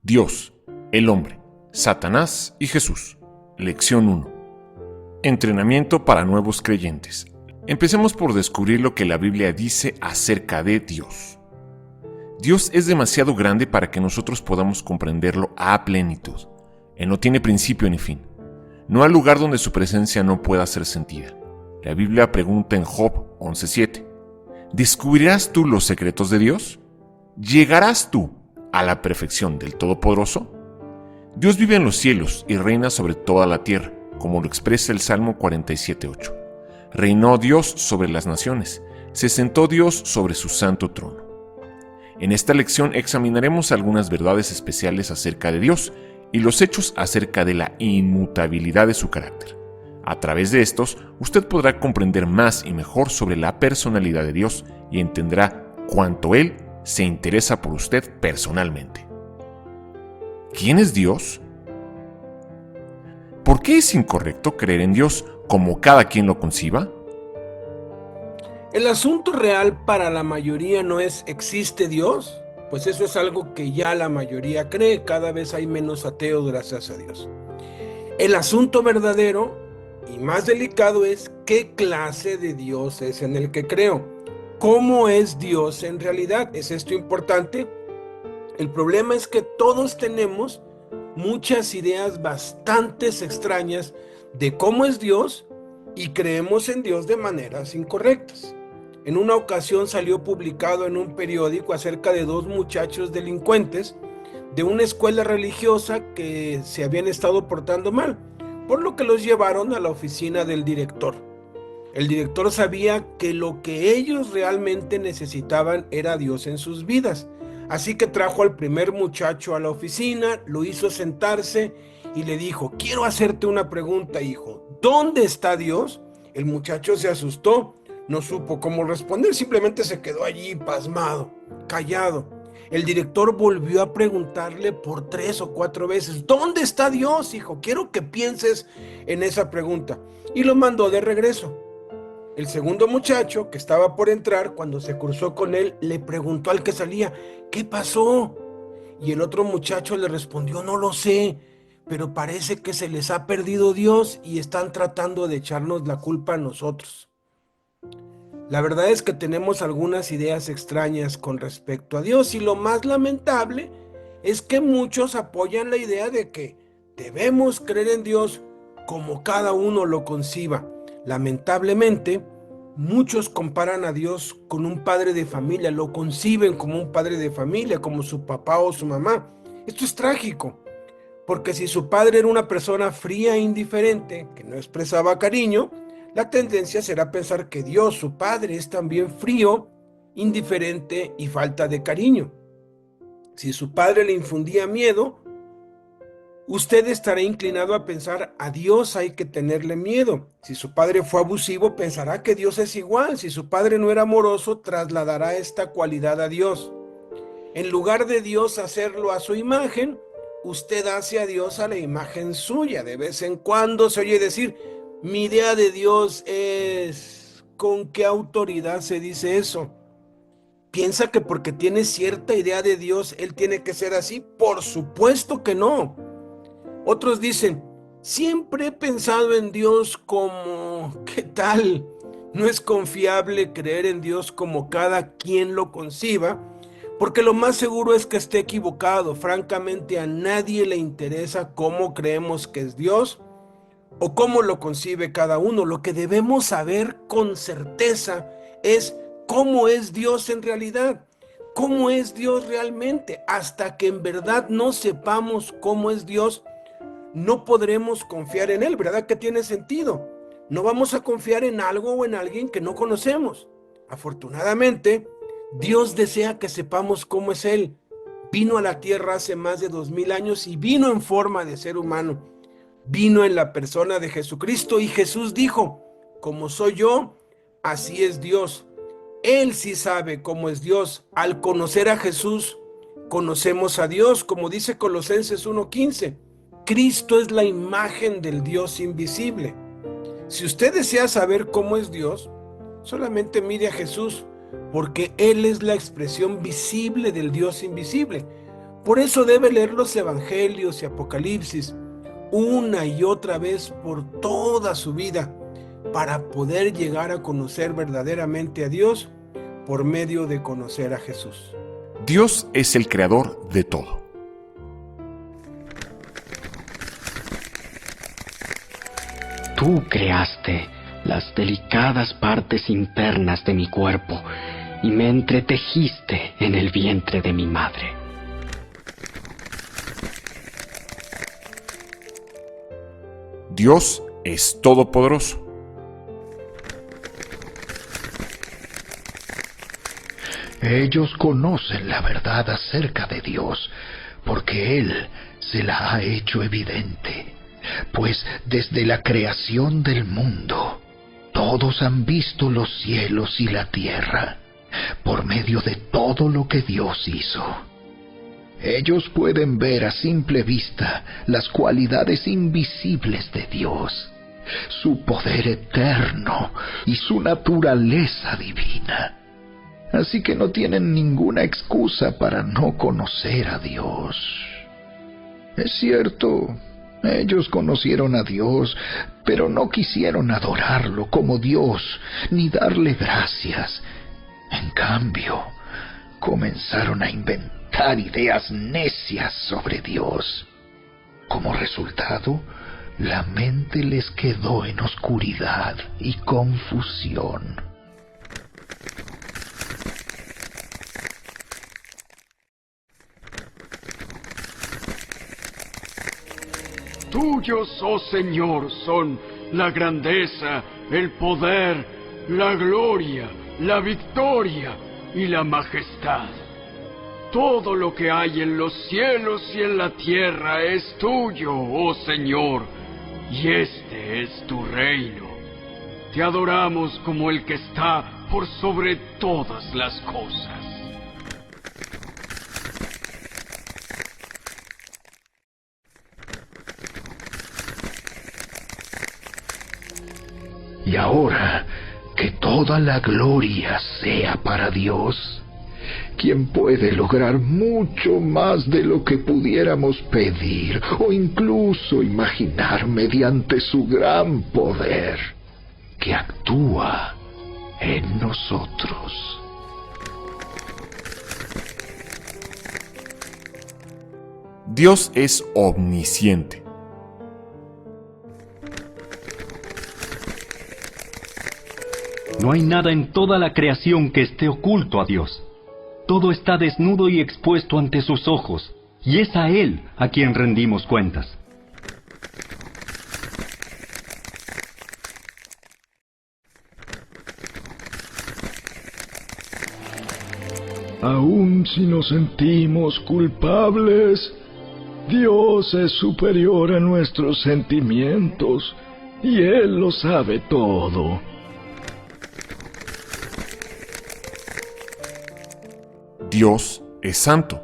Dios, el hombre, Satanás y Jesús. Lección 1. Entrenamiento para nuevos creyentes. Empecemos por descubrir lo que la Biblia dice acerca de Dios. Dios es demasiado grande para que nosotros podamos comprenderlo a plenitud. Él no tiene principio ni fin. No hay lugar donde su presencia no pueda ser sentida. La Biblia pregunta en Job 11:7, ¿descubrirás tú los secretos de Dios? ¿Llegarás tú a la perfección del Todopoderoso? Dios vive en los cielos y reina sobre toda la tierra, como lo expresa el Salmo 47:8. Reinó Dios sobre las naciones, se sentó Dios sobre su santo trono. En esta lección examinaremos algunas verdades especiales acerca de Dios y los hechos acerca de la inmutabilidad de su carácter. A través de estos, usted podrá comprender más y mejor sobre la personalidad de Dios y entenderá cuánto Él se interesa por usted personalmente. ¿Quién es Dios? ¿Por qué es incorrecto creer en Dios como cada quien lo conciba? El asunto real para la mayoría no es ¿existe Dios? Pues eso es algo que ya la mayoría cree, cada vez hay menos ateos gracias a Dios. El asunto verdadero y más delicado es ¿qué clase de Dios es en el que creo? ¿Cómo es Dios en realidad? ¿Es esto importante? El problema es que todos tenemos muchas ideas bastante extrañas de cómo es Dios y creemos en Dios de maneras incorrectas. En una ocasión salió publicado en un periódico acerca de dos muchachos delincuentes de una escuela religiosa que se habían estado portando mal, por lo que los llevaron a la oficina del director. El director sabía que lo que ellos realmente necesitaban era Dios en sus vidas, así que trajo al primer muchacho a la oficina, lo hizo sentarse y le dijo: quiero hacerte una pregunta, hijo, ¿dónde está Dios? El muchacho se asustó, no supo cómo responder, simplemente se quedó allí pasmado, callado. El director volvió a preguntarle por 3 o 4 veces: ¿dónde está Dios, hijo? Quiero que pienses en esa pregunta. Y lo mandó de regreso. El segundo muchacho, que estaba por entrar, cuando se cruzó con él, le preguntó al que salía: ¿qué pasó? Y el otro muchacho le respondió: no lo sé, pero parece que se les ha perdido Dios y están tratando de echarnos la culpa a nosotros. La verdad es que tenemos algunas ideas extrañas con respecto a Dios y lo más lamentable es que muchos apoyan la idea de que debemos creer en Dios como cada uno lo conciba. Lamentablemente, muchos comparan a Dios con un padre de familia, lo conciben como un padre de familia, como su papá o su mamá. Esto es trágico, porque si su padre era una persona fría e indiferente, que no expresaba cariño, la tendencia será pensar que Dios, su Padre, es también frío, indiferente y falta de cariño. Si su padre le infundía miedo, usted estará inclinado a pensar: a Dios hay que tenerle miedo. Si su padre fue abusivo, pensará que Dios es igual. Si su padre no era amoroso, trasladará esta cualidad a Dios. En lugar de Dios hacerlo a su imagen, usted hace a Dios a la imagen suya. De vez en cuando se oye decir: mi idea de Dios es... ¿Con qué autoridad se dice eso? ¿Piensa que porque tiene cierta idea de Dios, Él tiene que ser así? Por supuesto que no. Otros dicen: siempre he pensado en Dios como... ¿qué tal? No es confiable creer en Dios como cada quien lo conciba, porque lo más seguro es que esté equivocado. Francamente, a nadie le interesa cómo creemos que es Dios o cómo lo concibe cada uno. Lo que debemos saber con certeza es cómo es Dios en realidad. ¿Cómo es Dios realmente? Hasta que en verdad no sepamos cómo es Dios, no podremos confiar en Él. ¿Verdad que tiene sentido? No vamos a confiar en algo o en alguien que no conocemos. Afortunadamente, Dios desea que sepamos cómo es Él. Vino a la tierra hace más de 2000 años y vino en forma de ser humano. Vino en la persona de Jesucristo y Jesús dijo: como soy yo, así es Dios. Él sí sabe cómo es Dios. Al conocer a Jesús, conocemos a Dios, como dice Colosenses 1:15. Cristo es la imagen del Dios invisible. Si usted desea saber cómo es Dios, solamente mire a Jesús, porque Él es la expresión visible del Dios invisible. Por eso debe leer los Evangelios y Apocalipsis una y otra vez por toda su vida para poder llegar a conocer verdaderamente a Dios por medio de conocer a Jesús. Dios es el creador de todo. Tú creaste las delicadas partes internas de mi cuerpo y me entretejiste en el vientre de mi madre. Dios es todopoderoso. Ellos conocen la verdad acerca de Dios, porque Él se la ha hecho evidente. Pues desde la creación del mundo, todos han visto los cielos y la tierra, por medio de todo lo que Dios hizo. Ellos pueden ver a simple vista las cualidades invisibles de Dios, su poder eterno y su naturaleza divina. Así que no tienen ninguna excusa para no conocer a Dios. Es cierto, ellos conocieron a Dios, pero no quisieron adorarlo como Dios, ni darle gracias. En cambio, comenzaron a inventar ideas necias sobre Dios. Como resultado, la mente les quedó en oscuridad y confusión. Tuyos, oh Señor, son la grandeza, el poder, la gloria, la victoria y la majestad. Todo lo que hay en los cielos y en la tierra es tuyo, oh Señor, y este es tu reino. Te adoramos como el que está por sobre todas las cosas. Y ahora, que toda la gloria sea para Dios, quien puede lograr mucho más de lo que pudiéramos pedir o incluso imaginar mediante su gran poder, que actúa en nosotros. Dios es omnisciente. No hay nada en toda la creación que esté oculto a Dios. Todo está desnudo y expuesto ante sus ojos, y es a Él a quien rendimos cuentas. Aun si nos sentimos culpables, Dios es superior a nuestros sentimientos, y Él lo sabe todo. Dios es santo.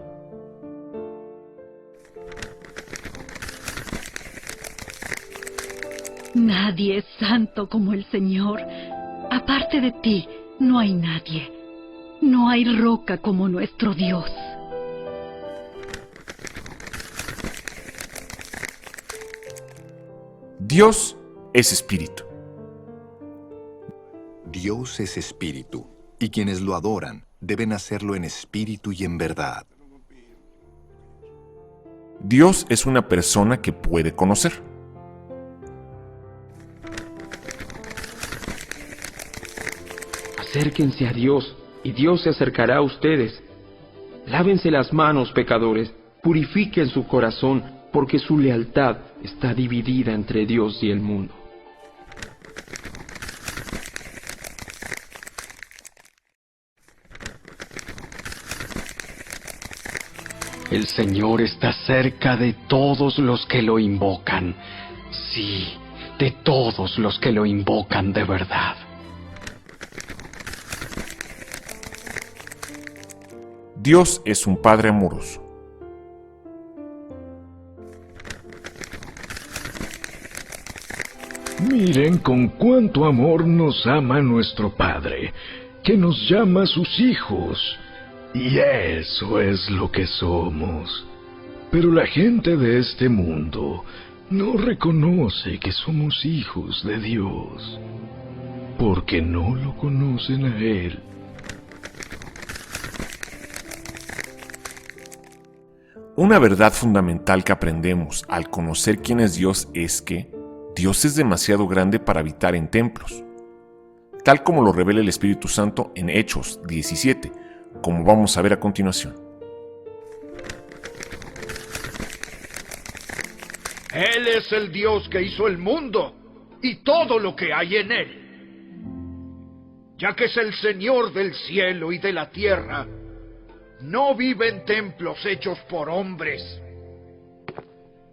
Nadie es santo como el Señor. Aparte de ti, no hay nadie. No hay roca como nuestro Dios. Dios es espíritu. Dios es espíritu, y quienes lo adoran deben hacerlo en espíritu y en verdad. Dios es una persona que puede conocer. Acérquense a Dios, y Dios se acercará a ustedes. Lávense las manos, pecadores, purifiquen su corazón, porque su lealtad está dividida entre Dios y el mundo. El Señor está cerca de todos los que lo invocan. Sí, de todos los que lo invocan de verdad. Dios es un Padre amoroso. Miren con cuánto amor nos ama nuestro Padre, que nos llama sus hijos. Y eso es lo que somos. Pero la gente de este mundo no reconoce que somos hijos de Dios, porque no lo conocen a Él. Una verdad fundamental que aprendemos al conocer quién es Dios es que Dios es demasiado grande para habitar en templos, tal como lo revela el Espíritu Santo en Hechos 17, como vamos a ver a continuación. Él es el Dios que hizo el mundo y todo lo que hay en él. Ya que es el Señor del cielo y de la tierra, no vive en templos hechos por hombres.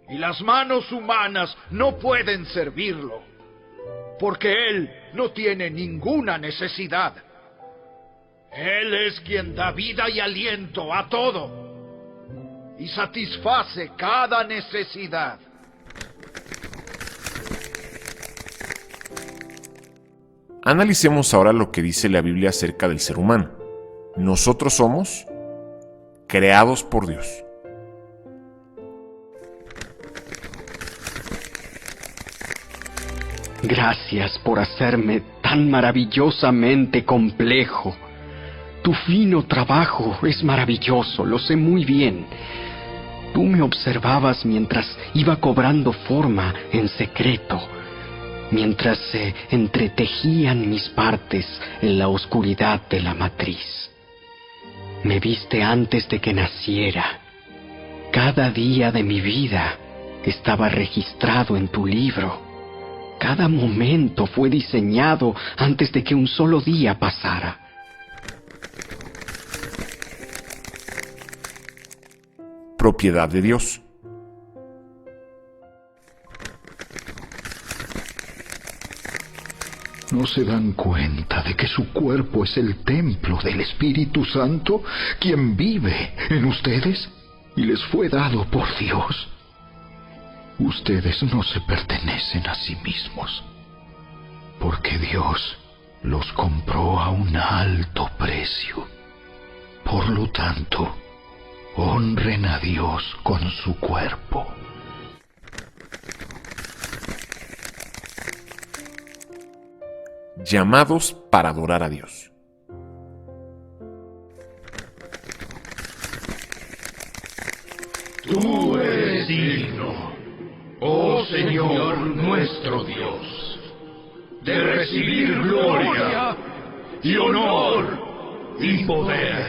Y las manos humanas no pueden servirlo, porque Él no tiene ninguna necesidad. Él es quien da vida y aliento a todo, y satisface cada necesidad. Analicemos ahora lo que dice la Biblia acerca del ser humano. Nosotros somos creados por Dios. Gracias por hacerme tan maravillosamente complejo. Tu fino trabajo es maravilloso, lo sé muy bien. Tú me observabas mientras iba cobrando forma en secreto, mientras se entretejían mis partes en la oscuridad de la matriz. Me viste antes de que naciera. Cada día de mi vida estaba registrado en tu libro. Cada momento fue diseñado antes de que un solo día pasara. Propiedad de Dios. ¿No se dan cuenta de que su cuerpo es el templo del Espíritu Santo, quien vive en ustedes y les fue dado por Dios? Ustedes no se pertenecen a sí mismos, porque Dios los compró a un alto precio. Por lo tanto, honren a Dios con su cuerpo. Llamados para adorar a Dios. Tú eres digno, oh Señor nuestro Dios, de recibir gloria y honor y poder,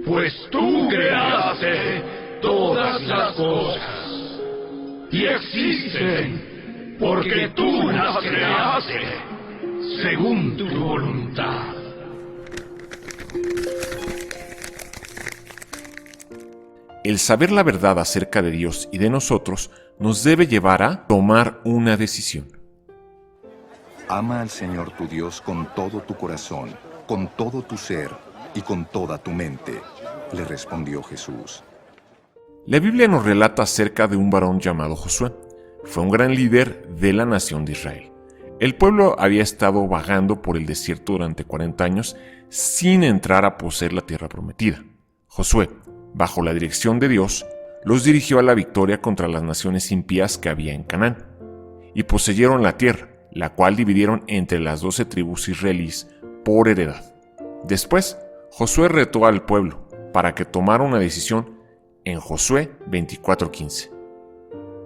pues tú creaste todas las cosas y existen porque tú las creaste según tu voluntad. El saber la verdad acerca de Dios y de nosotros nos debe llevar a tomar una decisión. Ama al Señor tu Dios con todo tu corazón, con todo tu ser y con toda tu mente, le respondió Jesús. La Biblia nos relata acerca de un varón llamado Josué. Fue un gran líder de la nación de Israel. El pueblo había estado vagando por el desierto durante 40 años sin entrar a poseer la tierra prometida. Josué, bajo la dirección de Dios, los dirigió a la victoria contra las naciones impías que había en Canaán, y poseyeron la tierra, la cual dividieron entre las 12 tribus israelíes por heredad. Después, Josué retó al pueblo para que tomara una decisión en Josué 24:15.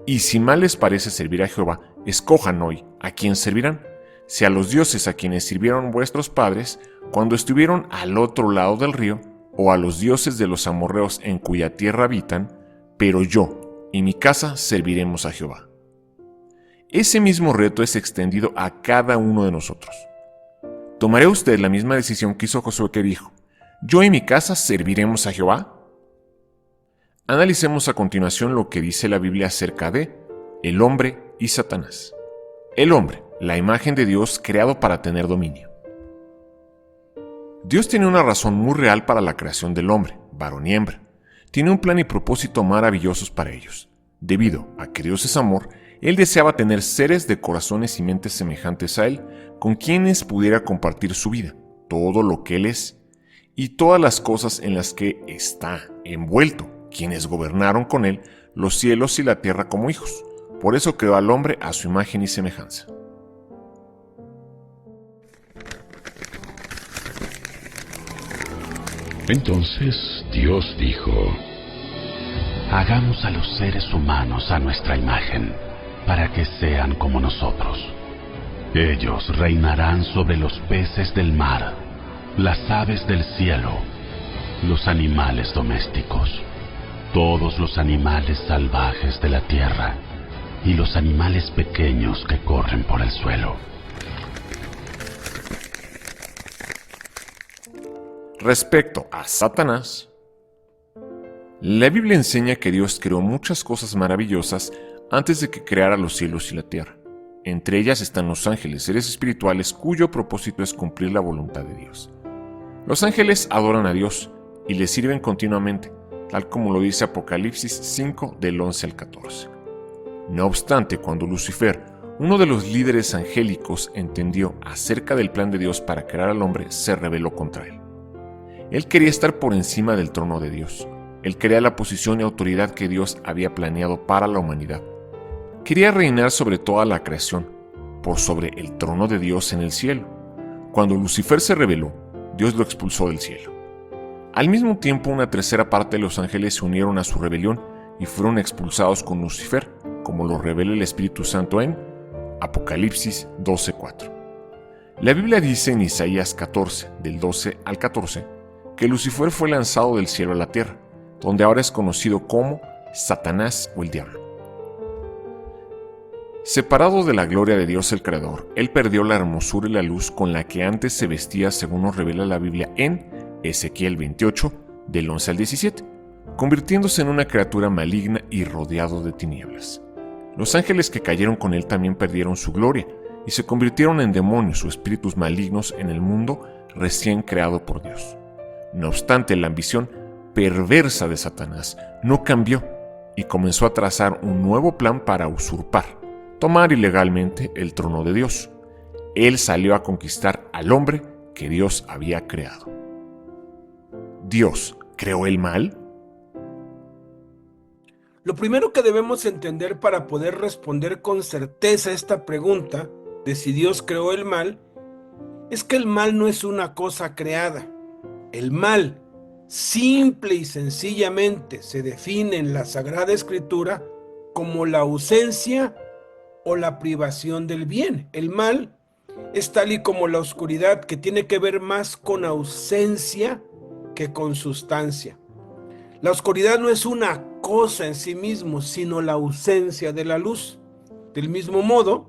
Y si mal les parece servir a Jehová, escojan hoy a quién servirán, si a los dioses a quienes sirvieron vuestros padres cuando estuvieron al otro lado del río, o a los dioses de los amorreos en cuya tierra habitan, pero yo y mi casa serviremos a Jehová. Ese mismo reto es extendido a cada uno de nosotros. ¿Tomará usted la misma decisión que hizo Josué, que dijo, yo y mi casa serviremos a Jehová? Analicemos a continuación lo que dice la Biblia acerca de el hombre y Satanás. El hombre, la imagen de Dios creado para tener dominio. Dios tiene una razón muy real para la creación del hombre, varón y hembra. Tiene un plan y propósito maravillosos para ellos. Debido a que Dios es amor, Él deseaba tener seres de corazones y mentes semejantes a Él, con quienes pudiera compartir su vida, todo lo que Él es, y todas las cosas en las que está envuelto quienes gobernaron con él los cielos y la tierra como hijos. Por eso creó al hombre a su imagen y semejanza. Entonces Dios dijo: hagamos a los seres humanos a nuestra imagen, para que sean como nosotros. Ellos reinarán sobre los peces del mar, las aves del cielo, los animales domésticos, todos los animales salvajes de la tierra y los animales pequeños que corren por el suelo. Respecto a Satanás, la Biblia enseña que Dios creó muchas cosas maravillosas antes de que creara los cielos y la tierra. Entre ellas están los ángeles, seres espirituales cuyo propósito es cumplir la voluntad de Dios. Los ángeles adoran a Dios y le sirven continuamente, tal como lo dice Apocalipsis 5 del 11 al 14. No obstante, cuando Lucifer, uno de los líderes angélicos, entendió acerca del plan de Dios para crear al hombre, se rebeló contra él. Él quería estar por encima del trono de Dios. Él quería la posición y autoridad que Dios había planeado para la humanidad. Quería reinar sobre toda la creación, por sobre el trono de Dios en el cielo. Cuando Lucifer se rebeló, Dios lo expulsó del cielo. Al mismo tiempo, una tercera parte de los ángeles se unieron a su rebelión y fueron expulsados con Lucifer, como lo revela el Espíritu Santo en Apocalipsis 12:4. La Biblia dice en Isaías 14, del 12 al 14, que Lucifer fue lanzado del cielo a la tierra, donde ahora es conocido como Satanás o el diablo. Separado de la gloria de Dios el Creador, él perdió la hermosura y la luz con la que antes se vestía, según nos revela la Biblia en Ezequiel 28, del 11 al 17, convirtiéndose en una criatura maligna y rodeado de tinieblas. Los ángeles que cayeron con él también perdieron su gloria y se convirtieron en demonios o espíritus malignos en el mundo recién creado por Dios. No obstante, la ambición perversa de Satanás no cambió y comenzó a trazar un nuevo plan para usurpar, tomar ilegalmente el trono de Dios. Él salió a conquistar al hombre que Dios había creado. ¿Dios creó el mal? Lo primero que debemos entender para poder responder con certeza a esta pregunta de si Dios creó el mal es que el mal no es una cosa creada. El mal, simple y sencillamente, se define en la Sagrada Escritura como la ausencia o la privación del bien. El mal es tal y como la oscuridad, que tiene que ver más con ausencia que con sustancia. La oscuridad no es una cosa en sí mismo, sino la ausencia de la luz. Del mismo modo,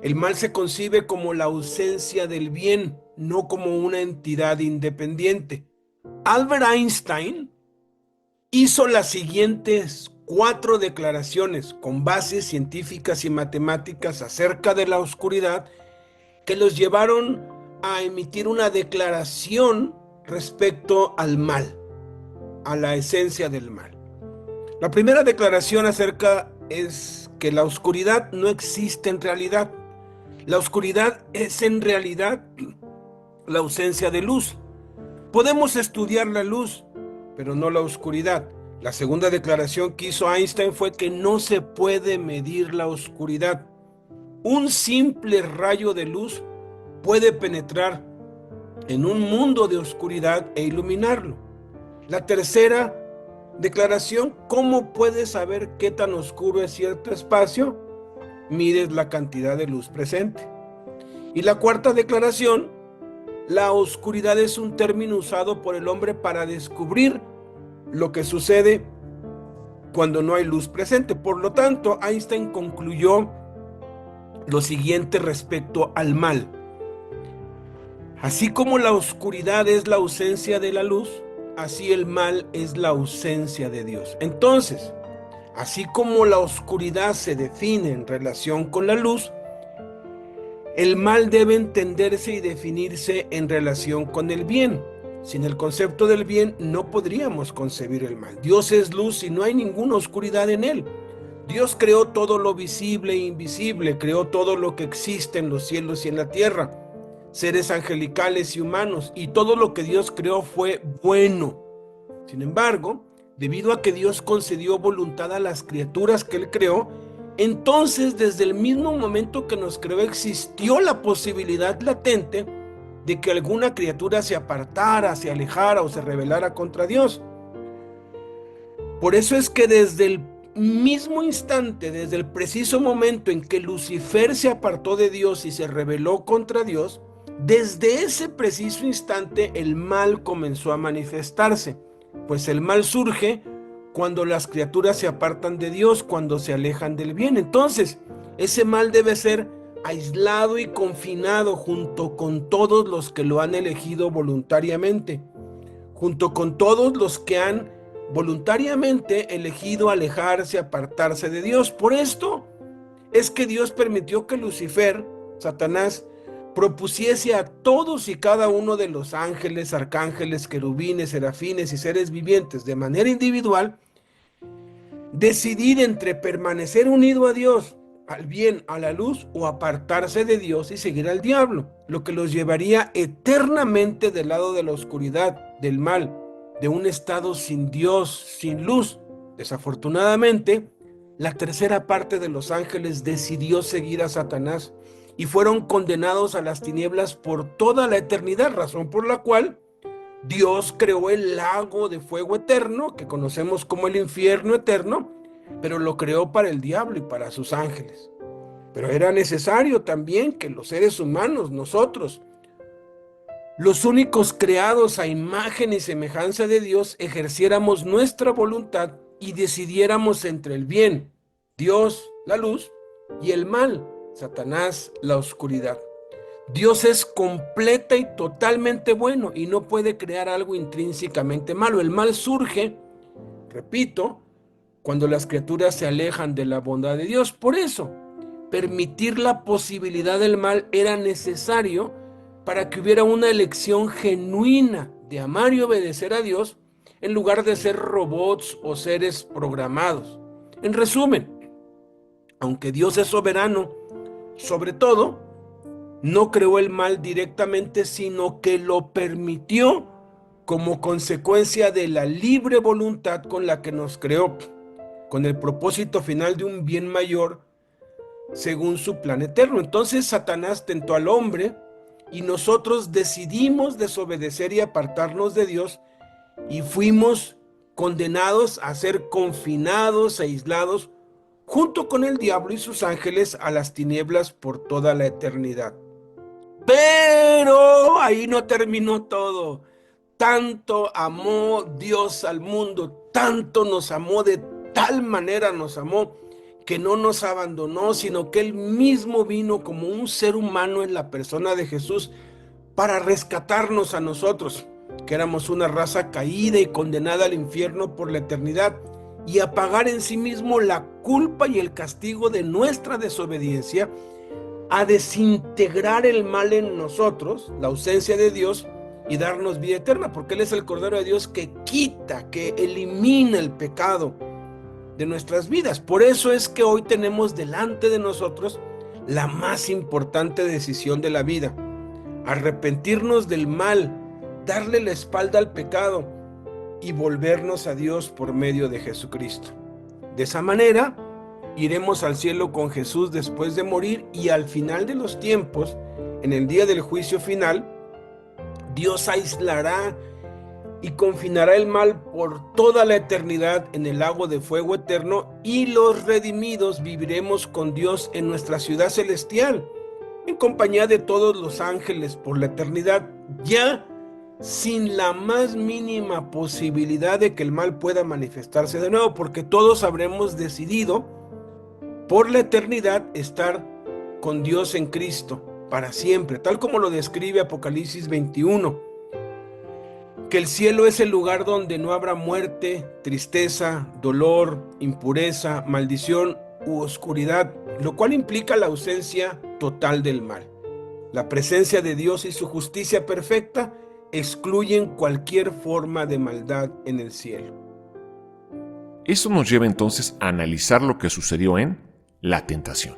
el mal se concibe como la ausencia del bien, no como una entidad independiente. Albert Einstein hizo las siguientes 4 declaraciones con bases científicas y matemáticas acerca de la oscuridad que los llevaron a emitir una declaración respecto al mal, a la esencia del mal. La primera declaración acerca es que la oscuridad no existe en realidad. La oscuridad es en realidad la ausencia de luz. Podemos estudiar la luz, pero no la oscuridad. La segunda declaración que hizo Einstein fue que no se puede medir la oscuridad. Un simple rayo de luz puede penetrar en un mundo de oscuridad e iluminarlo. La tercera declaración: ¿cómo puedes saber qué tan oscuro es cierto espacio? Mides la cantidad de luz presente. Y la cuarta declaración: la oscuridad es un término usado por el hombre para descubrir lo que sucede cuando no hay luz presente. Por lo tanto, Einstein concluyó lo siguiente respecto al mal: así como la oscuridad es la ausencia de la luz, así el mal es la ausencia de Dios. Entonces, así como la oscuridad se define en relación con la luz, el mal debe entenderse y definirse en relación con el bien. Sin el concepto del bien no podríamos concebir el mal. Dios es luz y no hay ninguna oscuridad en él. Dios creó todo lo visible e invisible, creó todo lo que existe en los cielos y en la tierra, seres angelicales y humanos, y todo lo que Dios creó fue bueno. Sin embargo, debido a que Dios concedió voluntad a las criaturas que Él creó, entonces desde el mismo momento que nos creó existió la posibilidad latente de que alguna criatura se apartara, se alejara o se rebelara contra Dios. Por eso es que desde el mismo instante, desde el preciso momento en que Lucifer se apartó de Dios y se rebeló contra Dios, desde ese preciso instante el mal comenzó a manifestarse, pues el mal surge cuando las criaturas se apartan de Dios, cuando se alejan del bien. Entonces, ese mal debe ser aislado y confinado junto con todos los que lo han elegido voluntariamente, junto con todos los que han voluntariamente elegido alejarse, apartarse de Dios. Por esto es que Dios permitió que Lucifer, Satanás, propusiese a todos y cada uno de los ángeles, arcángeles, querubines, serafines y seres vivientes de manera individual, decidir entre permanecer unido a Dios, al bien, a la luz, o apartarse de Dios y seguir al diablo, lo que los llevaría eternamente del lado de la oscuridad, del mal, de un estado sin Dios, sin luz. Desafortunadamente, la tercera parte de los ángeles decidió seguir a Satanás y fueron condenados a las tinieblas por toda la eternidad, razón por la cual Dios creó el lago de fuego eterno, que conocemos como el infierno eterno, pero lo creó para el diablo y para sus ángeles. Pero era necesario también que los seres humanos, nosotros, los únicos creados a imagen y semejanza de Dios, ejerciéramos nuestra voluntad y decidiéramos entre el bien, Dios, la luz, y el mal, Satanás, la oscuridad. Dios es completa y totalmente bueno y no puede crear algo intrínsecamente malo. El mal surge, repito, cuando las criaturas se alejan de la bondad de Dios. Por eso, permitir la posibilidad del mal era necesario para que hubiera una elección genuina de amar y obedecer a Dios en lugar de ser robots o seres programados. En resumen, aunque Dios es soberano sobre todo, no creó el mal directamente, sino que lo permitió como consecuencia de la libre voluntad con la que nos creó, con el propósito final de un bien mayor según su plan eterno. Entonces Satanás tentó al hombre y nosotros decidimos desobedecer y apartarnos de Dios y fuimos condenados a ser confinados e aislados junto con el diablo y sus ángeles a las tinieblas por toda la eternidad. Pero ahí no terminó todo. Tanto amó Dios al mundo, tanto nos amó, de tal manera nos amó, que no nos abandonó, sino que Él mismo vino como un ser humano en la persona de Jesús para rescatarnos a nosotros, que éramos una raza caída y condenada al infierno por la eternidad, y a pagar en sí mismo la culpa y el castigo de nuestra desobediencia, a desintegrar el mal en nosotros, la ausencia de Dios, y darnos vida eterna, porque Él es el Cordero de Dios que quita, que elimina el pecado de nuestras vidas. Por eso es que hoy tenemos delante de nosotros la más importante decisión de la vida: arrepentirnos del mal, darle la espalda al pecado y volvernos a Dios por medio de Jesucristo. De esa manera iremos al cielo con Jesús después de morir, y al final de los tiempos, en el día del juicio final, Dios aislará y confinará el mal por toda la eternidad en el lago de fuego eterno, y los redimidos viviremos con Dios en nuestra ciudad celestial, en compañía de todos los ángeles por la eternidad, ya sin la más mínima posibilidad de que el mal pueda manifestarse de nuevo, porque todos habremos decidido por la eternidad estar con Dios en Cristo para siempre, tal como lo describe Apocalipsis 21, que el cielo es el lugar donde no habrá muerte, tristeza, dolor, impureza, maldición u oscuridad, lo cual implica la ausencia total del mal. La presencia de Dios y su justicia perfecta excluyen cualquier forma de maldad en el cielo. Eso nos lleva entonces a analizar lo que sucedió en la tentación.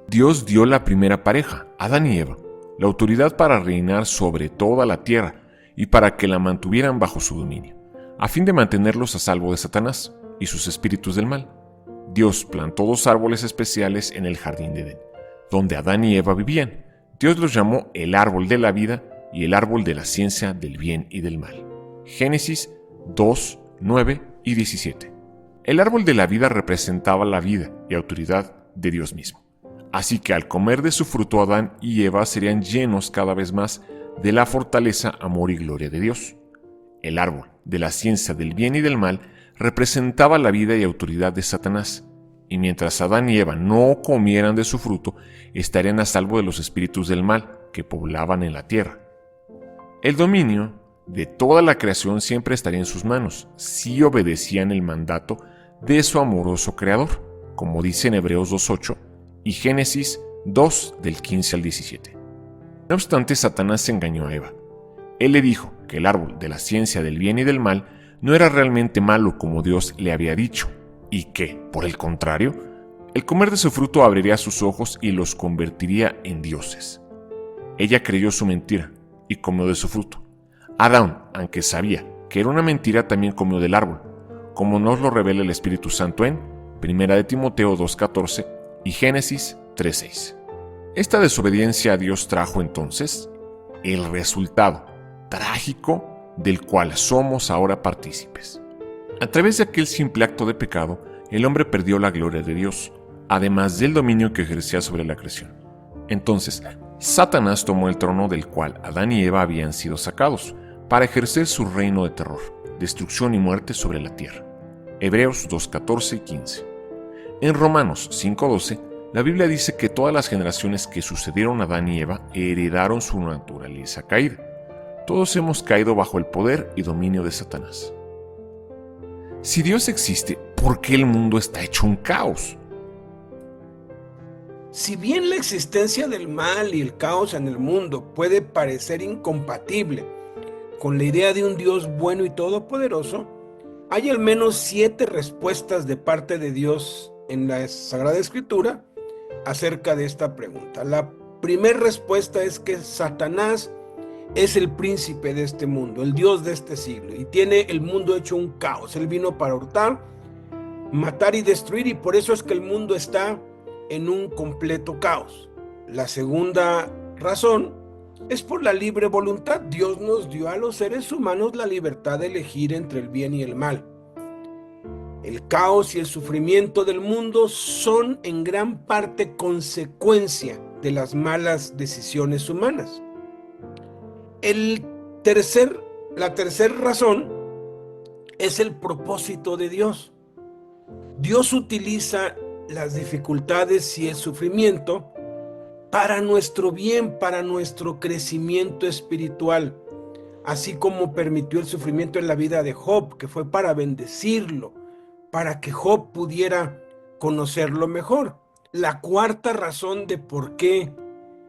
Dios dio a la primera pareja, Adán y Eva, la autoridad para reinar sobre toda la tierra y para que la mantuvieran bajo su dominio. a fin de mantenerlos a salvo de Satanás y sus espíritus del mal. Dios plantó 2 árboles especiales en el jardín de Edén, donde Adán y Eva vivían. Dios los llamó el árbol de la vida y el árbol de la ciencia del bien y del mal. Génesis 2, 9 y 17. El árbol de la vida representaba la vida y autoridad de Dios mismo. Así que al comer de su fruto, Adán y Eva serían llenos cada vez más de la fortaleza, amor y gloria de Dios. El árbol de la ciencia del bien y del mal representaba la vida y autoridad de Satanás, y mientras Adán y Eva no comieran de su fruto, estarían a salvo de los espíritus del mal que poblaban en la tierra. El dominio de toda la creación siempre estaría en sus manos, si obedecían el mandato de su amoroso Creador, como dice en Hebreos 2:8 y Génesis 2 del 15 al 17. No obstante, Satanás engañó a Eva. Él le dijo que el árbol de la ciencia del bien y del mal no era realmente malo como Dios le había dicho, y que, por el contrario, el comer de su fruto abriría sus ojos y los convertiría en dioses. Ella creyó su mentira y comió de su fruto. Adán, aunque sabía que era una mentira, también comió del árbol, como nos lo revela el Espíritu Santo en 1 de Timoteo 2:14 y Génesis 3:6. Esta desobediencia a Dios trajo entonces el resultado trágico del cual somos ahora partícipes. A través de aquel simple acto de pecado, el hombre perdió la gloria de Dios, además del dominio que ejercía sobre la creación. Entonces, Satanás tomó el trono del cual Adán y Eva habían sido sacados, para ejercer su reino de terror, destrucción y muerte sobre la tierra. Hebreos 2:14 y 15. En Romanos 5:12, la Biblia dice que todas las generaciones que sucedieron a Adán y Eva heredaron su naturaleza caída. Todos hemos caído bajo el poder y dominio de Satanás. Si Dios existe, ¿por qué el mundo está hecho un caos? Si bien la existencia del mal y el caos en el mundo puede parecer incompatible con la idea de un Dios bueno y todopoderoso, hay al menos 7 respuestas de parte de Dios en la Sagrada Escritura acerca de esta pregunta. La primera respuesta es que Satanás es el príncipe de este mundo, el Dios de este siglo, y tiene el mundo hecho un caos. Él vino para hurtar, matar y destruir, y por eso es que el mundo está en un completo caos. La segunda razón es por la libre voluntad. Dios nos dio a los seres humanos la libertad de elegir entre el bien y el mal. El caos y el sufrimiento del mundo son en gran parte consecuencia de las malas decisiones humanas. La tercera razón es el propósito de Dios. Dios utiliza las dificultades y el sufrimiento para nuestro bien, para nuestro crecimiento espiritual, así como permitió el sufrimiento en la vida de Job, que fue para bendecirlo, para que Job pudiera conocerlo mejor. La cuarta razón de por qué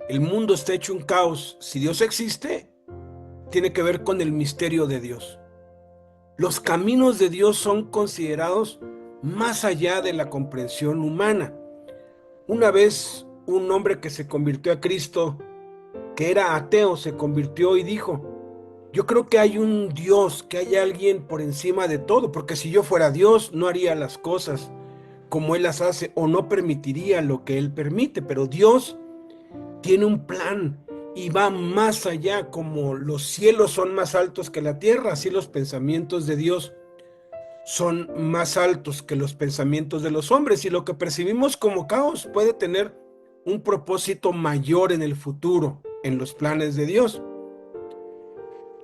el mundo está hecho un caos, si Dios existe, tiene que ver con el misterio de Dios. Los caminos de Dios son considerados más allá de la comprensión humana. Una vez un hombre que se convirtió a Cristo, que era ateo, se convirtió y dijo: yo creo que hay un Dios, que hay alguien por encima de todo, porque si yo fuera Dios no haría las cosas como Él las hace, o no permitiría lo que Él permite, pero Dios tiene un plan y va más allá. Como los cielos son más altos que la tierra, así los pensamientos de Dios son más altos que los pensamientos de los hombres, y lo que percibimos como caos puede tener un propósito mayor en el futuro, en los planes de Dios.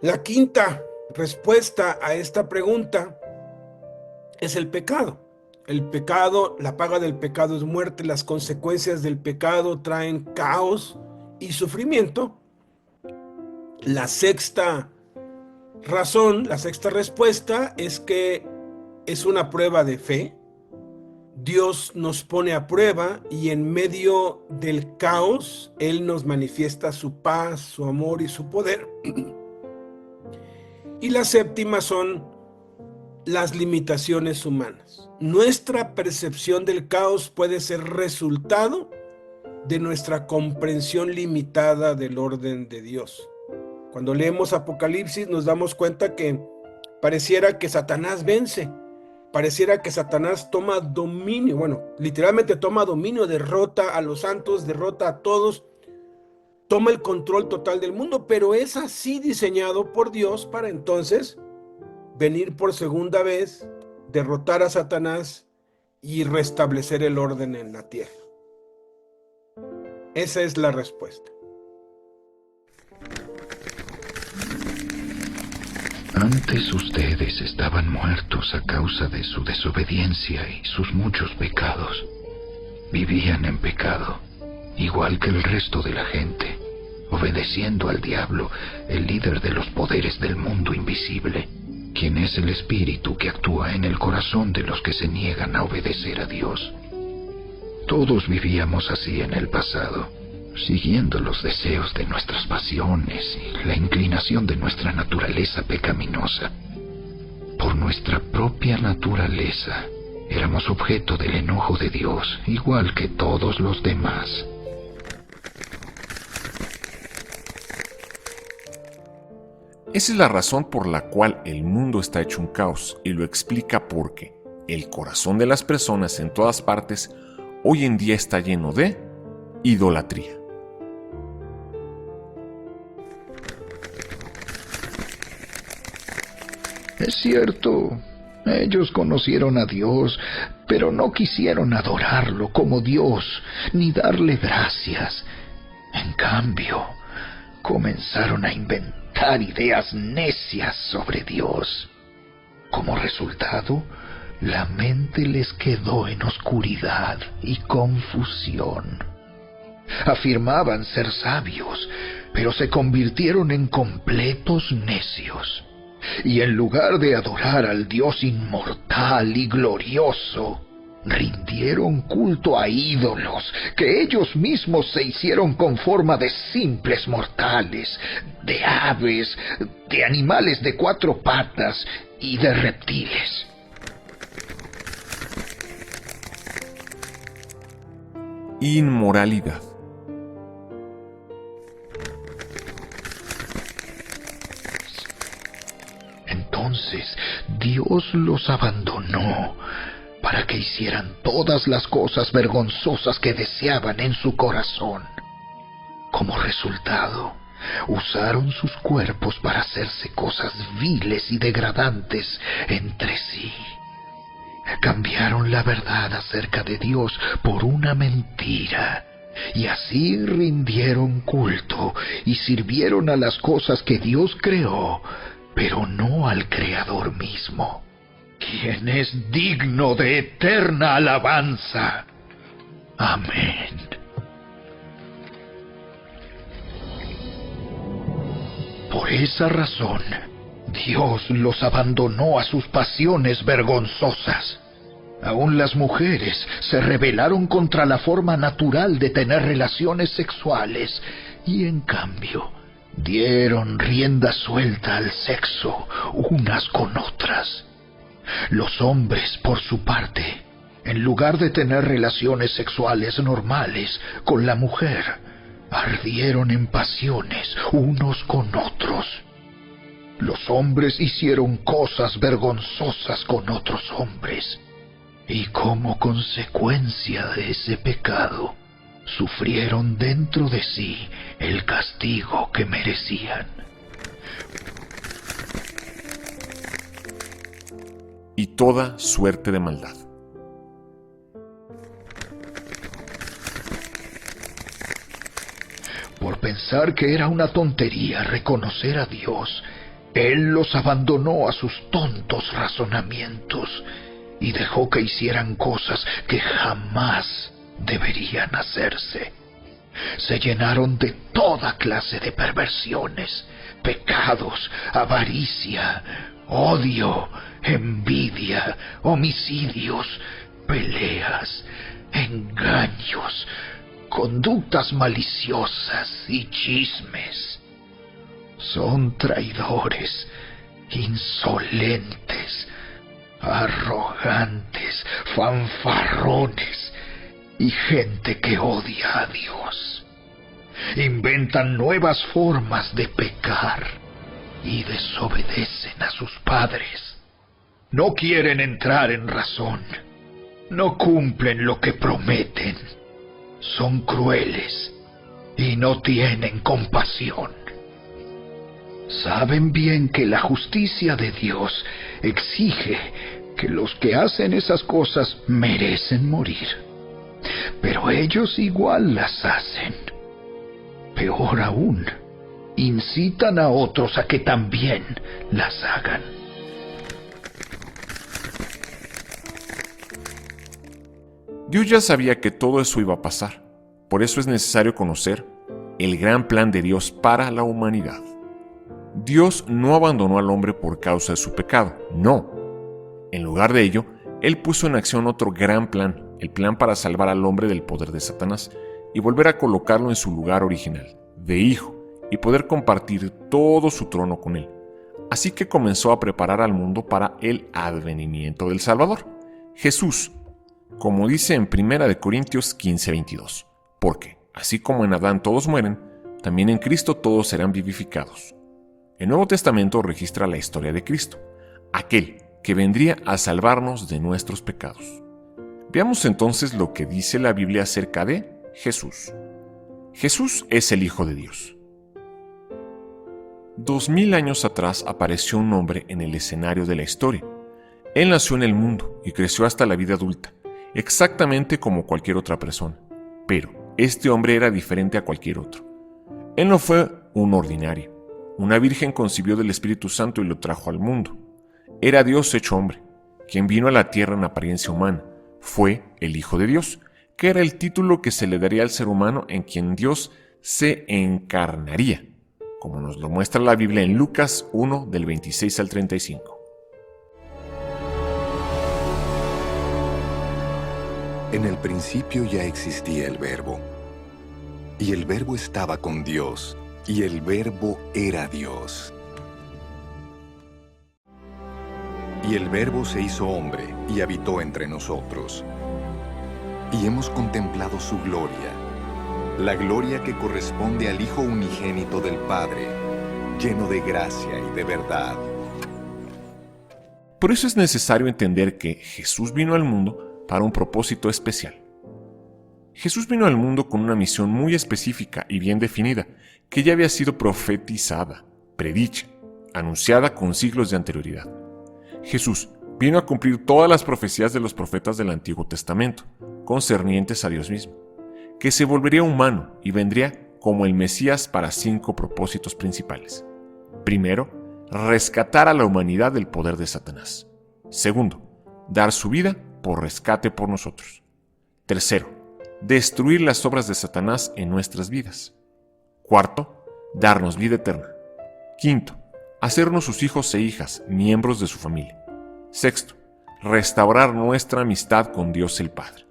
La quinta respuesta a esta pregunta es el pecado. El pecado, la paga del pecado es muerte, las consecuencias del pecado traen caos y sufrimiento. La sexta razón, la sexta respuesta es que es una prueba de fe. Dios nos pone a prueba y en medio del caos, Él nos manifiesta su paz, su amor y su poder. Y la séptima son las limitaciones humanas. Nuestra percepción del caos puede ser resultado de nuestra comprensión limitada del orden de Dios. Cuando leemos Apocalipsis nos damos cuenta que pareciera que Satanás vence, pareciera que Satanás toma dominio, bueno, literalmente toma dominio, derrota a los santos, derrota a todos, toma el control total del mundo, pero es así diseñado por Dios para entonces venir por segunda vez, derrotar a Satanás y restablecer el orden en la tierra. Esa es la respuesta. Antes ustedes estaban muertos a causa de su desobediencia y sus muchos pecados. Vivían en pecado, igual que el resto de la gente, obedeciendo al diablo, el líder de los poderes del mundo invisible, quien es el espíritu que actúa en el corazón de los que se niegan a obedecer a Dios. Todos vivíamos así en el pasado, siguiendo los deseos de nuestras pasiones y la inclinación de nuestra naturaleza pecaminosa. Por nuestra propia naturaleza, éramos objeto del enojo de Dios, igual que todos los demás. Esa es la razón por la cual el mundo está hecho un caos, y lo explica porque el corazón de las personas en todas partes hoy en día está lleno de idolatría. Es cierto, ellos conocieron a Dios, pero no quisieron adorarlo como Dios, ni darle gracias. En cambio, comenzaron a inventar ideas necias sobre Dios. Como resultado, la mente les quedó en oscuridad y confusión. Afirmaban ser sabios, pero se convirtieron en completos necios. Y en lugar de adorar al Dios inmortal y glorioso, rindieron culto a ídolos que ellos mismos se hicieron con forma de simples mortales, de aves, de animales de 4 patas y de reptiles. Inmoralidad. Entonces Dios los abandonó para que hicieran todas las cosas vergonzosas que deseaban en su corazón. Como resultado, usaron sus cuerpos para hacerse cosas viles y degradantes entre sí. Cambiaron la verdad acerca de Dios por una mentira, y así rindieron culto y sirvieron a las cosas que Dios creó, pero no al Creador mismo, quien es digno de eterna alabanza. Amén. Por esa razón, Dios los abandonó a sus pasiones vergonzosas. Aún las mujeres se rebelaron contra la forma natural de tener relaciones sexuales y, en cambio, dieron rienda suelta al sexo unas con otras. Los hombres, por su parte, en lugar de tener relaciones sexuales normales con la mujer, ardieron en pasiones unos con otros. Los hombres hicieron cosas vergonzosas con otros hombres, y como consecuencia de ese pecado, sufrieron dentro de sí el castigo que merecían. Y toda suerte de maldad. Por pensar que era una tontería reconocer a Dios, Él los abandonó a sus tontos razonamientos y dejó que hicieran cosas que jamás deberían hacerse. Se llenaron de toda clase de perversiones, pecados, avaricia, odio, envidia, homicidios, peleas, engaños, conductas maliciosas y chismes. Son traidores, insolentes, arrogantes, fanfarrones y gente que odia a Dios. Inventan nuevas formas de pecar y desobedecen a sus padres. No quieren entrar en razón. No cumplen lo que prometen. Son crueles y no tienen compasión. Saben bien que la justicia de Dios exige que los que hacen esas cosas merecen morir. Pero ellos igual las hacen. Peor aún, incitan a otros a que también las hagan. Dios ya sabía que todo eso iba a pasar. Por eso es necesario conocer el gran plan de Dios para la humanidad. Dios no abandonó al hombre por causa de su pecado, no. En lugar de ello, Él puso en acción otro gran plan, el plan para salvar al hombre del poder de Satanás y volver a colocarlo en su lugar original, de hijo, y poder compartir todo su trono con Él. Así que comenzó a preparar al mundo para el advenimiento del Salvador, Jesús, como dice en 1 Corintios 15:22, porque, así como en Adán todos mueren, también en Cristo todos serán vivificados. El Nuevo Testamento registra la historia de Cristo, aquel que vendría a salvarnos de nuestros pecados. Veamos entonces lo que dice la Biblia acerca de Jesús. Jesús es el Hijo de Dios. 2000 años atrás apareció un hombre en el escenario de la historia. Él nació en el mundo y creció hasta la vida adulta, exactamente como cualquier otra persona. Pero este hombre era diferente a cualquier otro. Él no fue un ordinario. Una virgen concibió del Espíritu Santo y lo trajo al mundo. Era Dios hecho hombre, quien vino a la tierra en apariencia humana. Fue el Hijo de Dios, que era el título que se le daría al ser humano en quien Dios se encarnaría, como nos lo muestra la Biblia en Lucas 1, del 26 al 35. En el principio ya existía el Verbo, y el Verbo estaba con Dios, y el Verbo era Dios. Y el Verbo se hizo hombre y habitó entre nosotros. Y hemos contemplado su gloria, la gloria que corresponde al Hijo unigénito del Padre, lleno de gracia y de verdad. Por eso es necesario entender que Jesús vino al mundo para un propósito especial. Jesús vino al mundo con una misión muy específica y bien definida, que ya había sido profetizada, predicha, anunciada con siglos de anterioridad. Jesús vino a cumplir todas las profecías de los profetas del Antiguo Testamento, concernientes a Dios mismo, que se volvería humano y vendría como el Mesías para 5 propósitos principales. Primero, rescatar a la humanidad del poder de Satanás. Segundo, dar su vida por rescate por nosotros. Tercero, destruir las obras de Satanás en nuestras vidas. Cuarto, darnos vida eterna. Quinto, hacernos sus hijos e hijas, miembros de su familia. Sexto, restaurar nuestra amistad con Dios el Padre.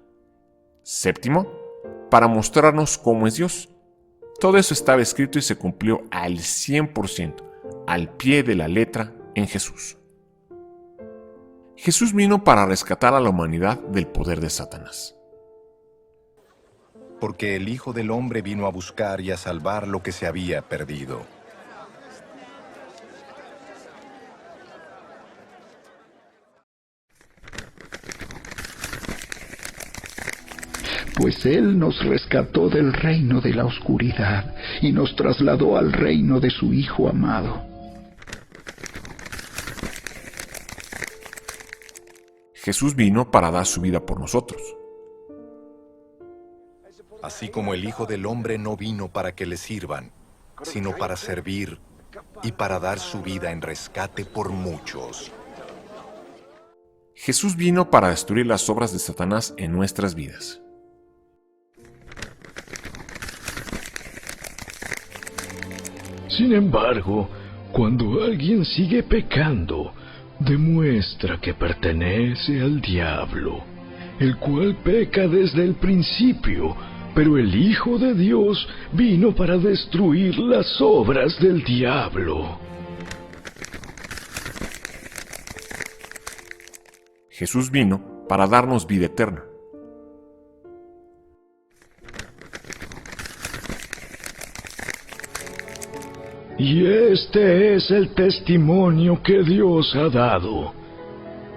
Séptimo, para mostrarnos cómo es Dios. Todo eso estaba escrito y se cumplió al 100%, al pie de la letra, en Jesús. Jesús vino para rescatar a la humanidad del poder de Satanás. Porque el Hijo del Hombre vino a buscar y a salvar lo que se había perdido. Pues Él nos rescató del reino de la oscuridad y nos trasladó al reino de su Hijo amado. Jesús vino para dar su vida por nosotros. Así como el Hijo del Hombre no vino para que le sirvan, sino para servir y para dar su vida en rescate por muchos. Jesús vino para destruir las obras de Satanás en nuestras vidas. Sin embargo, cuando alguien sigue pecando, demuestra que pertenece al diablo, el cual peca desde el principio, pero el Hijo de Dios vino para destruir las obras del diablo. Jesús vino para darnos vida eterna. y este es el testimonio que Dios ha dado.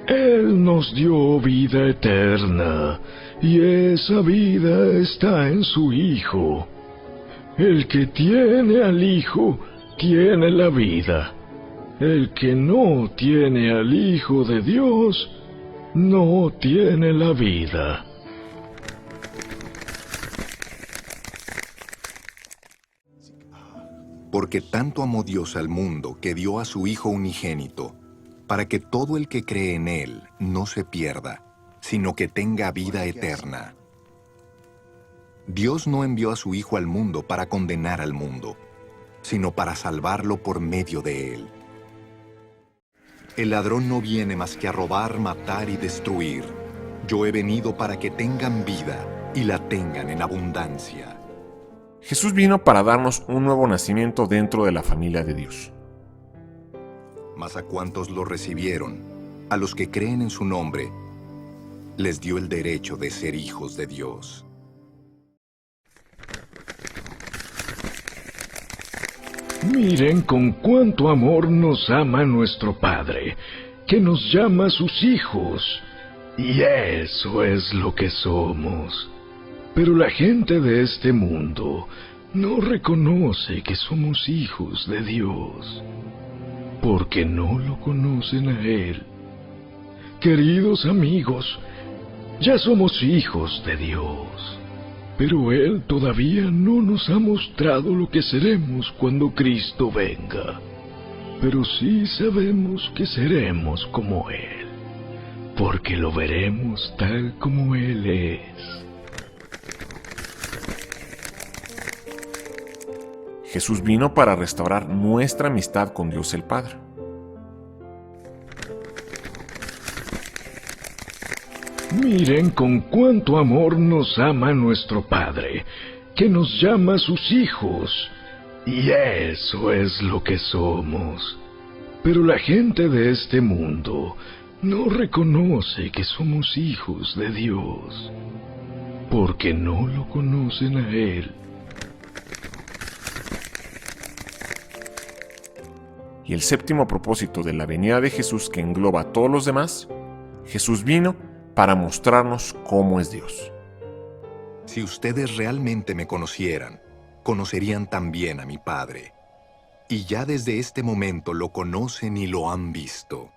Él nos dio vida eterna, y esa vida está en su Hijo. El que tiene al Hijo, tiene la vida. El que no tiene al Hijo de Dios, no tiene la vida. Porque tanto amó Dios al mundo que dio a su Hijo unigénito, para que todo el que cree en Él no se pierda, sino que tenga vida eterna. Dios no envió a su Hijo al mundo para condenar al mundo, sino para salvarlo por medio de Él. El ladrón no viene más que a robar, matar y destruir. Yo he venido para que tengan vida y la tengan en abundancia. Jesús vino para darnos un nuevo nacimiento dentro de la familia de Dios. Mas a cuantos lo recibieron, a los que creen en su nombre, les dio el derecho de ser hijos de Dios. Miren con cuánto amor nos ama nuestro Padre, que nos llama sus hijos. Y eso es lo que somos. Pero la gente de este mundo no reconoce que somos hijos de Dios, porque no lo conocen a Él. Queridos amigos, ya somos hijos de Dios, pero Él todavía no nos ha mostrado lo que seremos cuando Cristo venga. Pero sí sabemos que seremos como Él, porque lo veremos tal como Él es. Jesús vino para restaurar nuestra amistad con Dios el Padre. Miren con cuánto amor nos ama nuestro Padre, que nos llama sus hijos. Y eso es lo que somos. Pero la gente de este mundo no reconoce que somos hijos de Dios, porque no lo conocen a Él. Y el séptimo propósito de la venida de Jesús, que engloba a todos los demás, Jesús vino para mostrarnos cómo es Dios. Si ustedes realmente me conocieran, conocerían también a mi Padre. Y ya desde este momento lo conocen y lo han visto.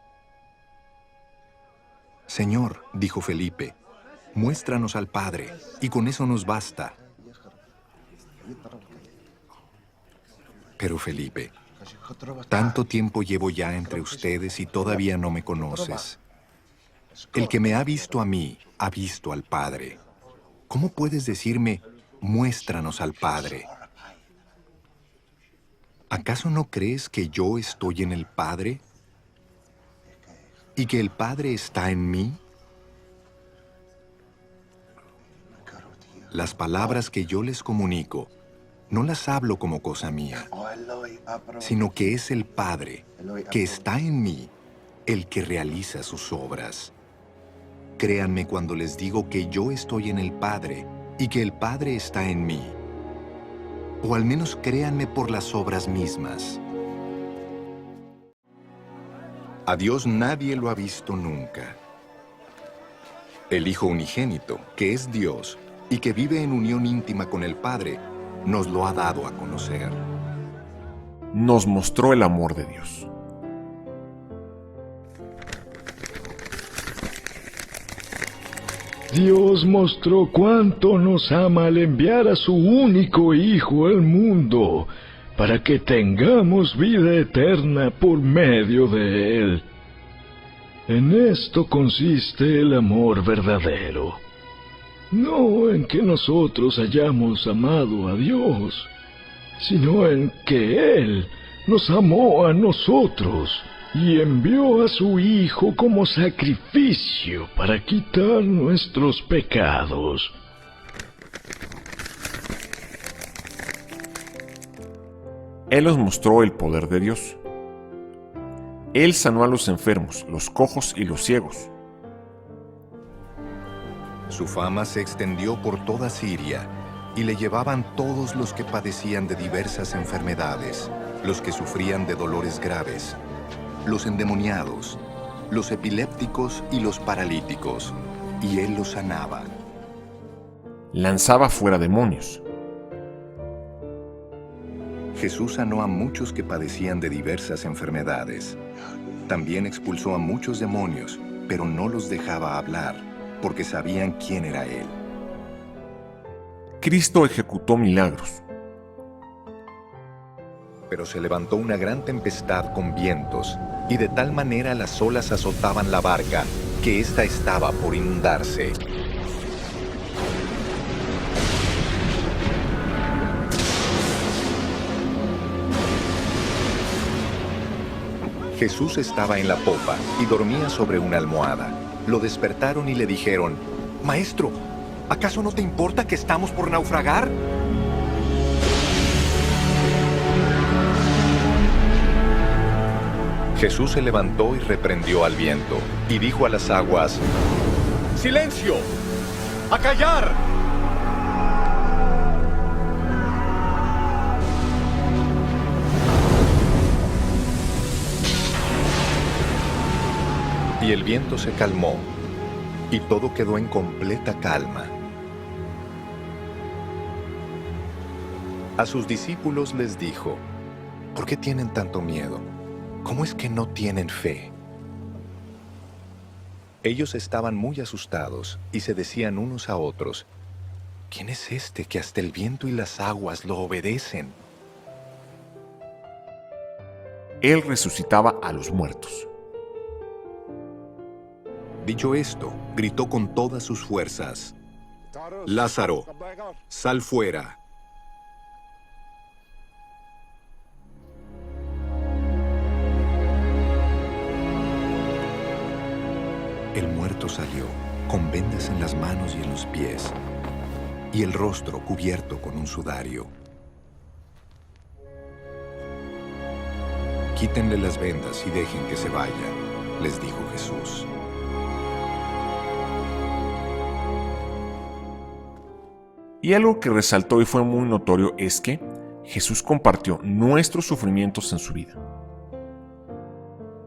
Señor, dijo Felipe, muéstranos al Padre, y con eso nos basta. Pero Felipe, tanto tiempo llevo ya entre ustedes y todavía no me conoces. El que me ha visto a mí, ha visto al Padre. ¿Cómo puedes decirme, muéstranos al Padre? ¿Acaso no crees que yo estoy en el Padre? ¿Y que el Padre está en mí? Las palabras que yo les comunico, no las hablo como cosa mía, sino que es el Padre, que está en mí, el que realiza sus obras. Créanme cuando les digo que yo estoy en el Padre y que el Padre está en mí. O al menos créanme por las obras mismas. A Dios nadie lo ha visto nunca. El Hijo unigénito, que es Dios y que vive en unión íntima con el Padre, nos lo ha dado a conocer. Nos mostró el amor de Dios. Dios mostró cuánto nos ama al enviar a su único Hijo al mundo, para que tengamos vida eterna por medio de Él. En esto consiste el amor verdadero. No en que nosotros hayamos amado a Dios, sino en que Él nos amó a nosotros y envió a su Hijo como sacrificio para quitar nuestros pecados. Él nos mostró el poder de Dios. Él sanó a los enfermos, los cojos y los ciegos. Su fama se extendió por toda Siria, y le llevaban todos los que padecían de diversas enfermedades, los que sufrían de dolores graves, los endemoniados, los epilépticos y los paralíticos, y él los sanaba. Lanzaba fuera demonios. Jesús sanó a muchos que padecían de diversas enfermedades. También expulsó a muchos demonios, pero no los dejaba hablar, porque sabían quién era Él. Cristo ejecutó milagros. Pero se levantó una gran tempestad con vientos, y de tal manera las olas azotaban la barca, que ésta estaba por inundarse. Jesús estaba en la popa y dormía sobre una almohada. Lo despertaron y le dijeron: «Maestro, ¿acaso no te importa que estamos por naufragar?». Jesús se levantó y reprendió al viento, y dijo a las aguas: «¡Silencio! ¡A callar!». Y el viento se calmó, y todo quedó en completa calma. A sus discípulos les dijo: «¿Por qué tienen tanto miedo? ¿Cómo es que no tienen fe?». Ellos estaban muy asustados y se decían unos a otros: «¿Quién es este que hasta el viento y las aguas lo obedecen?». Él resucitaba a los muertos. Dicho esto, gritó con todas sus fuerzas: «Lázaro, sal fuera». El muerto salió, con vendas en las manos y en los pies, y el rostro cubierto con un sudario. «Quítenle las vendas y dejen que se vaya», les dijo Jesús. Y algo que resaltó y fue muy notorio es que Jesús compartió nuestros sufrimientos en su vida.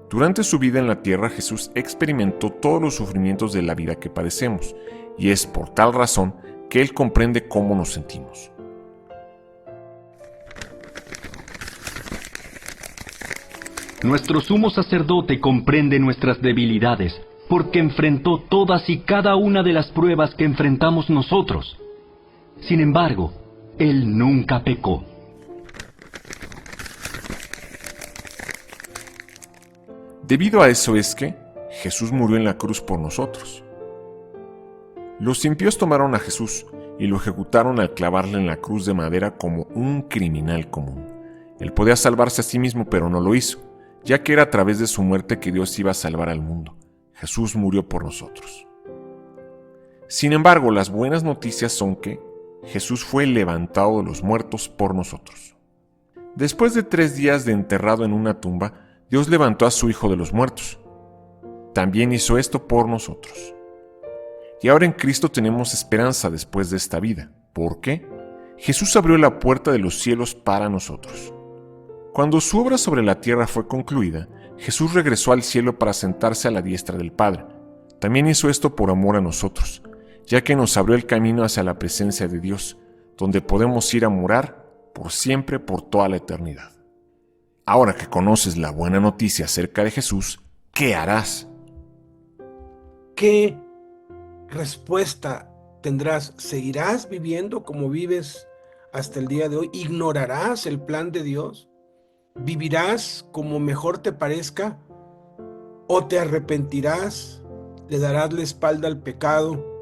Durante su vida en la tierra, Jesús experimentó todos los sufrimientos de la vida que padecemos, y es por tal razón que Él comprende cómo nos sentimos. Nuestro sumo sacerdote comprende nuestras debilidades, porque enfrentó todas y cada una de las pruebas que enfrentamos nosotros. Sin embargo, Él nunca pecó. Debido a eso es que Jesús murió en la cruz por nosotros. Los impíos tomaron a Jesús y lo ejecutaron al clavarle en la cruz de madera como un criminal común. Él podía salvarse a sí mismo, pero no lo hizo, ya que era a través de su muerte que Dios iba a salvar al mundo. Jesús murió por nosotros. Sin embargo, las buenas noticias son que Jesús fue levantado de los muertos por nosotros. Después de 3 días de enterrado en una tumba, Dios levantó a su Hijo de los muertos. También hizo esto por nosotros. Y ahora en Cristo tenemos esperanza después de esta vida. ¿Por qué? Jesús abrió la puerta de los cielos para nosotros. Cuando su obra sobre la tierra fue concluida, Jesús regresó al cielo para sentarse a la diestra del Padre. También hizo esto por amor a nosotros, ya que nos abrió el camino hacia la presencia de Dios, donde podemos ir a morar por siempre, por toda la eternidad. Ahora que conoces la buena noticia acerca de Jesús, ¿qué harás? ¿Qué respuesta tendrás? ¿Seguirás viviendo como vives hasta el día de hoy? ¿Ignorarás el plan de Dios? ¿Vivirás como mejor te parezca? ¿O te arrepentirás? ¿Le darás la espalda al pecado?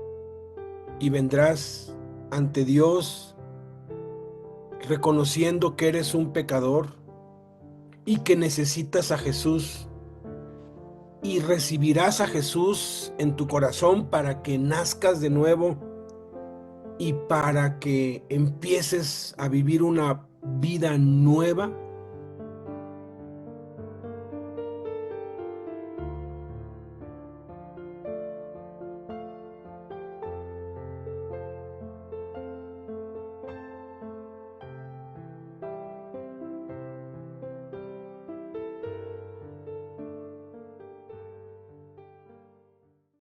Y vendrás ante Dios reconociendo que eres un pecador y que necesitas a Jesús, y recibirás a Jesús en tu corazón para que nazcas de nuevo y para que empieces a vivir una vida nueva